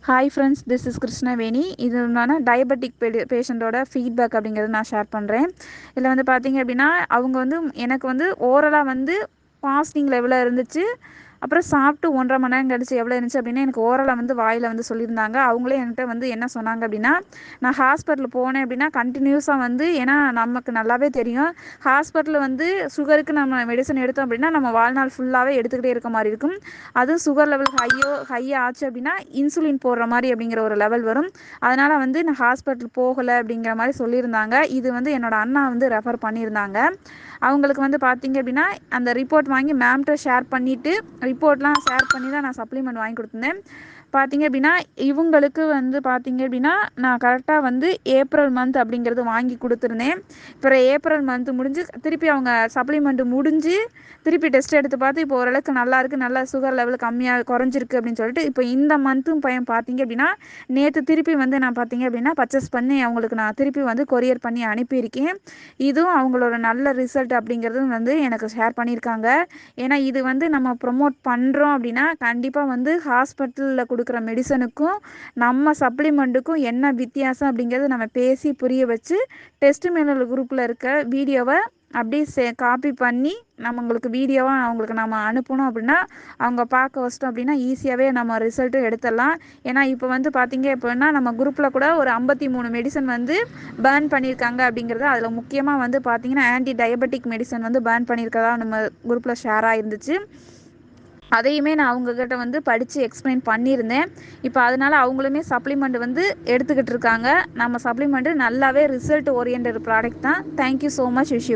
Hi friends, this is Krishnaveni. இது நான் diabetic பேஷண்ட்டோட feedback அப்படிங்கிறது நான் ஷேர் பண்ணுறேன். இதில் வந்து பார்த்தீங்க அப்படின்னா, அவங்க வந்து எனக்கு வந்து ஓரலாக வந்து ஃபாஸ்டிங் லெவலில் இருந்துச்சு. அப்புறம் சாப்பிட்டு 1.5 மணி நேரம் கழிச்சு எவ்வளோ இருந்துச்சு அப்படின்னா, எனக்கு ஓரலாக வந்து வாயில் வந்து சொல்லியிருந்தாங்க. அவங்களே என்கிட்ட வந்து என்ன சொன்னாங்க அப்படின்னா, நான் ஹாஸ்பிட்டல் போனேன் அப்படின்னா கண்டினியூஸாக வந்து, ஏன்னா நமக்கு நல்லாவே தெரியும், ஹாஸ்பிட்டலில் வந்து சுகருக்கு நம்ம மெடிசன் எடுத்தோம் அப்படின்னா நம்ம வாழ்நாள் ஃபுல்லாகவே எடுத்துக்கிட்டே இருக்க மாதிரி இருக்கும். அதுவும் சுகர் லெவல் ஹை ஆச்சு அப்படின்னா இன்சுலின் போடுற மாதிரி அப்படிங்கிற ஒரு லெவல் வரும். அதனால் வந்து நான் ஹாஸ்பிட்டல் போகலை அப்படிங்கிற மாதிரி சொல்லியிருந்தாங்க. இது வந்து என்னோடய அண்ணா வந்து ரெஃபர் பண்ணியிருந்தாங்க. அவங்களுக்கு வந்து பார்த்தீங்க அப்படின்னா, அந்த ரிப்போர்ட் வாங்கி மேம்கிட்ட ஷேர் பண்ணிவிட்டு, ரிப்போர்ட்லாம் ஷேர் பண்ணி தான் நான் சப்ளிமெண்ட் வாங்கி கொடுத்துருந்தேன். பார்த்தீங்க அப்படின்னா, இவங்களுக்கு வந்து பார்த்தீங்க அப்படின்னா, நான் கரெக்டாக வந்து ஏப்ரல் மந்த் அப்படிங்கிறது வாங்கி கொடுத்துருந்தேன். அப்புறம் ஏப்ரல் மந்த் முடிஞ்சு திருப்பி அவங்க சப்ளிமெண்ட் முடிஞ்சு திருப்பி டெஸ்ட் எடுத்து பார்த்து இப்போ ஓரளவுக்கு நல்லா இருக்குது, நல்லா சுகர் லெவல் கம்மியாக குறைஞ்சிருக்கு அப்படின்னு சொல்லிட்டு, இப்போ இந்த மந்த்தும் பையன் பார்த்தீங்க அப்படின்னா, நேற்று திருப்பி வந்து நான் பார்த்தீங்க அப்படின்னா பர்ச்சேஸ் பண்ணி அவங்களுக்கு நான் திருப்பி வந்து கொரியர் பண்ணி அனுப்பியிருக்கேன். இதுவும் அவங்களோட நல்ல ரிசல்ட் அப்படிங்கிறதும் வந்து எனக்கு ஷேர் பண்ணியிருக்காங்க. ஏன்னா இது வந்து நம்ம ப்ரொமோட் பண்ணுறோம் அப்படின்னா கண்டிப்பாக வந்து ஹாஸ்பிட்டலில் கொடுக்குற மெடிசனுக்கும் நம்ம சப்ளிமெண்ட்டுக்கும் என்ன வித்தியாசம் அப்படிங்கிறது நம்ம பேசி புரிய வச்சு, டெஸ்ட் மேனுவல் குரூப்பில் இருக்க வீடியோவை அப்படியே காப்பி பண்ணி நம்மங்களுக்கு வீடியோவாக அவங்களுக்கு நம்ம அனுப்பணும் அப்படின்னா, அவங்க பார்க்க வச்சிட்டோம் அப்படின்னா ஈஸியாகவே நம்ம ரிசல்ட்டும் எடுத்துடலாம். ஏன்னா இப்போ வந்து பார்த்தீங்க அப்படின்னா, நம்ம குரூப்பில் கூட ஒரு 53 மெடிசன் வந்து பேர்ன் பண்ணியிருக்காங்க அப்படிங்கிறது. அதில் முக்கியமாக வந்து பார்த்தீங்கன்னா ஆன்டி டயபெட்டிக் மெடிசன் வந்து பேர்ன் பண்ணியிருக்கதா நம்ம குரூப்பில் ஷேர் ஆகிருந்துச்சு. அதையுமே நான் அவங்கக்கிட்ட வந்து படித்து எக்ஸ்பிளைன் பண்ணியிருந்தேன். இப்போ அதனால் அவங்களுமே சப்ளிமெண்ட் வந்து எடுத்துக்கிட்டு இருக்காங்க. நம்ம சப்ளிமெண்ட்டு நல்லாவே ரிசல்ட் ஓரியன்டட் ப்ராடக்ட் தான். Thank you so much. Wish you